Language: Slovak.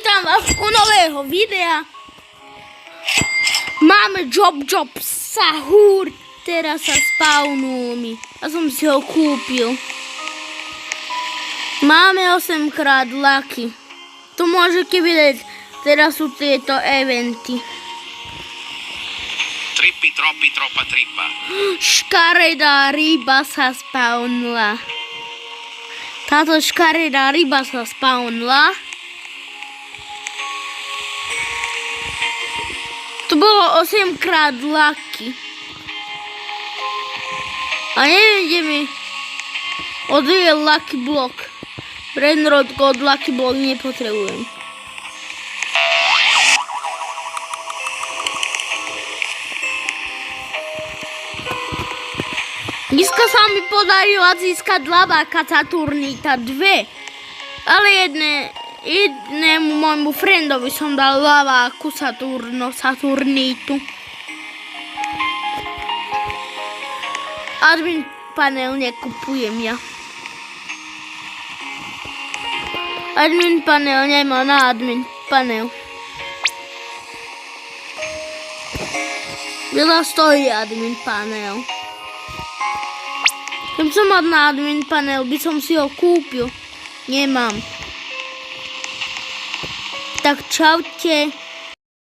Vítam vás u nového videa. Máme Job Sahur. Teraz sa spawnul mi. Ja som si ho kúpil. Máme 8x lucky. Tu môžete vidieť, teraz sú tieto eventy. Trippi, troppi, troppa trippa. Škaredá ryba sa spawnula. Táto škaredá ryba sa spawnula. To bolo 8x lucky. A neviem, kde mi odvie lucky block. Brainrodko od lucky block nepotrebujem. Dneska sa mi podarilo získať laváka Saturnita 2. Ale jednému môjmu friendovi som dal laváku Saturnitu. Admin panel nekupujem ja. Admin panel nemá na admin panel. Veľa stojí admin panel. Keby som mal na admin panel, by som si ho kúpil. Nemám. Tak čaute.